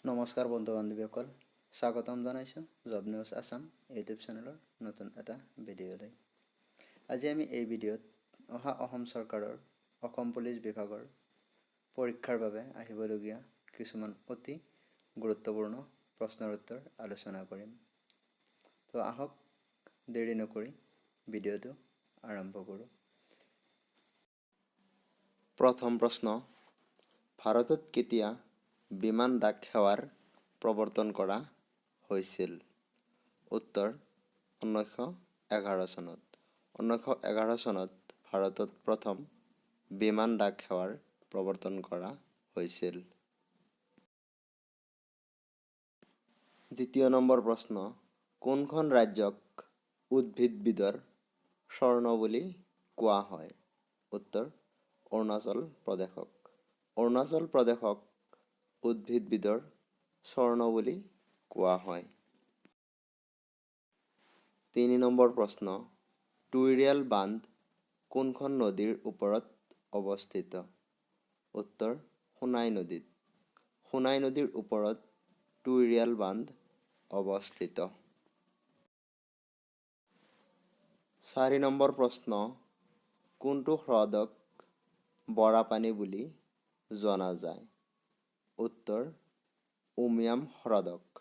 নমস্কাৰ বন্ধু বান্ধৱীসকল, স্বাগতম জনাইছোঁ জব নিউজ আছাম ইউটিউব চেনেলৰ নতুন এটা ভিডিঅ'লৈ। আজি আমি এই ভিডিঅ'ত অসম চৰকাৰৰ অসম পুলিচ বিভাগৰ পৰীক্ষাৰ বাবে আহিবলগীয়া কিছুমান অতি গুৰুত্বপূৰ্ণ প্ৰশ্নৰ উত্তৰ আলোচনা কৰিম। তো আহক দেৰি নকৰি ভিডিঅ'টো আৰম্ভ কৰোঁ। প্ৰথম প্ৰশ্ন, ভাৰতত কেতিয়া বিমান ডাক সেৱাৰ প্ৰৱৰ্তন কৰা হৈছিল? উত্তৰ 1911 চনত। 1911 চনত ভাৰতত প্ৰথম বিমান ডাক সেৱাৰ প্ৰৱৰ্তন কৰা হৈছিল। দ্বিতীয় নম্বৰ প্ৰশ্ন, কোনখন ৰাজ্যক উদ্ভিদবিদৰ স্বৰ্ণ বুলি কোৱা হয়? উত্তৰ অৰুণাচল প্ৰদেশক। অৰুণাচল প্ৰদেশক উদ্ভিদবিদৰ স্বৰ্ণ বুলি কোৱা হয়। 3 নম্বৰ প্ৰশ্ন, তুইৰিয়াল বান্ধ কোনখন নদীৰ ওপৰত অৱস্থিত? উত্তৰ সোনাই নদীত। সোনাই নদীৰ ওপৰত তুইৰিয়াল বান্ধ অৱস্থিত। 4 নম্বৰ প্ৰশ্ন, কোনটো হ্ৰদক বৰাপানী বুলি জনা যায়? উত্তৰ উমিয়াম হ্ৰদক।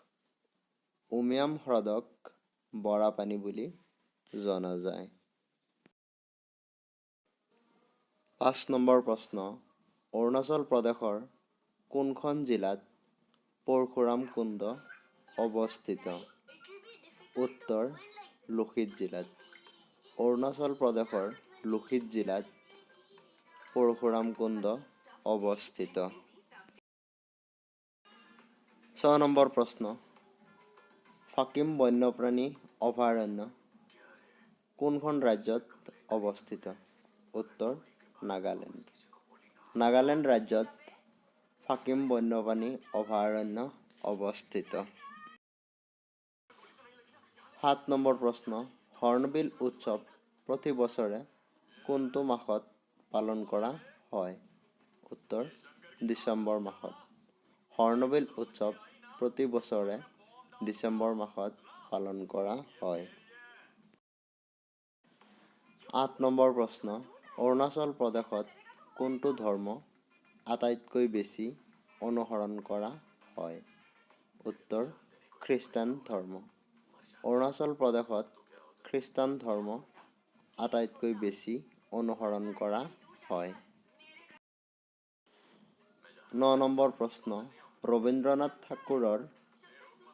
উমিয়াম হ্ৰদক বৰাপানী বুলি জনা যায়। 5 নম্বৰ প্ৰশ্ন, অৰুণাচল প্ৰদেশৰ কোনখন জিলাত পৰশুৰাম কুণ্ড অৱস্থিত? উত্তৰ লোহিত জিলাত। অৰুণাচল প্ৰদেশৰ লোহিত জিলাত পৰশুৰাম কুণ্ড অৱস্থিত। 6 নম্বৰ প্ৰশ্ন, ফাকিম বন্যপ্ৰাণী অভয়াৰণ্য কোনখন ৰাজ্যত অৱস্থিত? উত্তৰ নাগালেণ্ড। নাগালেণ্ড ৰাজ্যত ফাকিম বন্যপ্ৰাণী অভয়াৰণ্য অৱস্থিত। 7 নম্বৰ প্ৰশ্ন, হৰ্ণবিল উৎসৱ প্ৰতি বছৰে কোনটো মাহত পালন কৰা হয়? উত্তৰ ডিচেম্বৰ মাহত। হৰ্ণবিল উৎসৱ প্ৰতি বছৰে ডিচেম্বৰ মাহত পালন কৰা হয়। 8 নম্বৰ প্ৰশ্ন, অৰুণাচল প্ৰদেশত কোনটো ধৰ্ম আটাইতকৈ বেছি অনুসৰণ কৰা হয়? উত্তৰ খ্ৰীষ্টান ধৰ্ম। অৰুণাচল প্ৰদেশত খ্ৰীষ্টান ধৰ্ম আটাইতকৈ বেছি অনুসৰণ কৰা হয়। 9 নম্বৰ প্ৰশ্ন, ৰবীন্দ্ৰনাথ ঠাকুৰৰ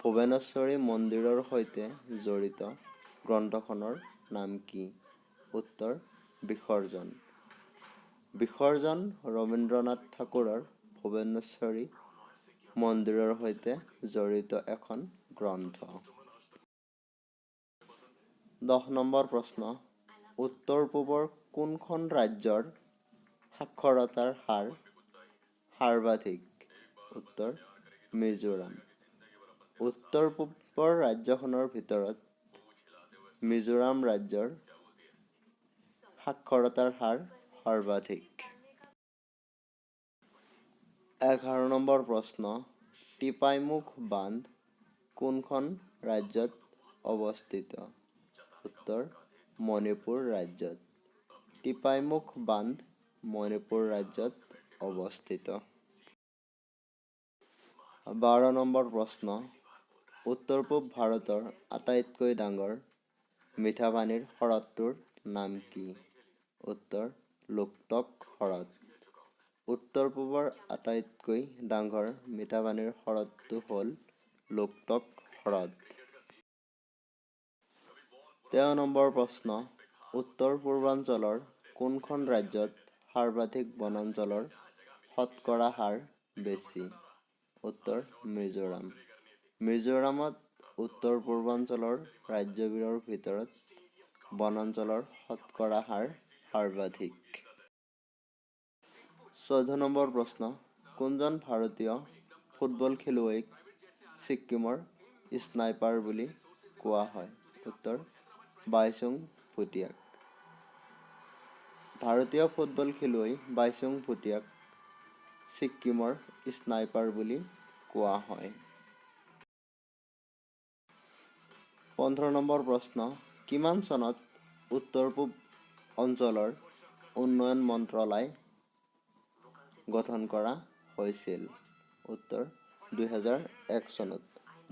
ভুৱনেশ্বৰী মন্দিৰৰ সৈতে জড়িত গ্ৰন্থখনৰ নাম কি? উত্তৰ বিসৰ্জন। বিসৰ্জন ৰবীন্দ্ৰনাথ ঠাকুৰৰ ভুৱনেশ্বৰী মন্দিৰৰ সৈতে জড়িত এখন গ্ৰন্থ। 10 নম্বৰ প্ৰশ্ন, উত্তৰ-পূবৰ কোনখন ৰাজ্যৰ সাক্ষৰতাৰ হাৰ সৰ্বাধিক? উত্তৰ মিজোৰাম। উত্তৰ-পূবৰ ৰাজ্যখনৰ ভিতৰত মিজোৰাম ৰাজ্যৰ সাক্ষৰতাৰ হাৰ সৰ্বাধিক। 11 নম্বৰ প্ৰশ্ন, টিপাইমুখ বান্ধ কোনখন ৰাজ্যত অৱস্থিত? উত্তৰ মণিপুৰ ৰাজ্যত। টিপাইমুখ বান্ধ মণিপুৰ ৰাজ্যত অৱস্থিত। 12 নম্বৰ প্ৰশ্ন, উত্তৰ-পূব ভাৰতৰ আটাইতকৈ ডাঙৰ মিঠা পানীৰ হ্ৰদটোৰ নাম কি? উত্তৰ লোকটক হ্ৰদ। উত্তৰ-পূবৰ আটাইতকৈ ডাঙৰ মিঠা পানীৰ হ্ৰদটো হ'ল লোকটক হ্ৰদ। 13 নম্বৰ প্ৰশ্ন, উত্তৰ-পূৰ্বাঞ্চলৰ কোনখন ৰাজ্যত সৰ্বাধিক বনাঞ্চলৰ শতকৰা হাৰ বেছি? উত্তৰ মিজোৰাম। মিজোৰামত উত্তৰ-পূৰ্বাঞ্চলৰ ৰাজ্যবোৰৰ ভিতৰত বনাঞ্চলৰ শতকৰা হাৰ সৰ্বাধিক। 14 নম্বৰ প্ৰশ্ন, কোনজন ভাৰতীয় ফুটবল খেলুৱৈক ছিক্কিমৰ স্নাইপাৰ বুলি কোৱা হয়? উত্তৰ বাইচুং ভুটিয়াক। ভাৰতীয় ফুটবল খেলুৱৈ বাইচুং ভুটিয়াক ছিক্কিমৰ স্নাইপাৰ বুলি কোৱা হয়? 15 নম্বৰ প্ৰশ্ন, কিমান চনত উত্তৰ পূব অঞ্চলৰ উন্নয়ন মন্ত্ৰালয় গঠন কৰা হৈছিল? উত্তৰ 2001 চনত।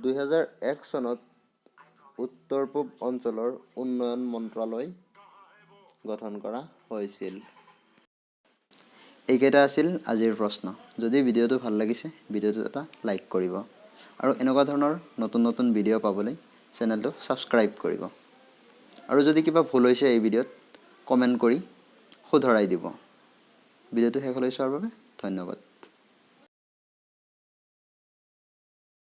2001 চনত উত্তৰ পূব অঞ্চলৰ উন্নয়ন মন্ত্ৰালয় গঠন কৰা হৈছিল। এইকেইটা আছিল আজিৰ প্ৰশ্ন। যদি ভিডিঅ'টো ভাল লাগিছে, ভিডিঅ'টোত এটা লাইক কৰিব। আৰু এনেকুৱা ধৰণৰ নতুন নতুন ভিডিঅ' পাবলৈ চেনেলটো ছাবস্ক্ৰাইব কৰিব। আৰু যদি কিবা ভুল হৈছে এই ভিডিঅ'ত কমেণ্ট কৰি শুধৰাই দিব। ভিডিঅ'টো শেষলৈ চোৱাৰ বাবে ধন্যবাদ।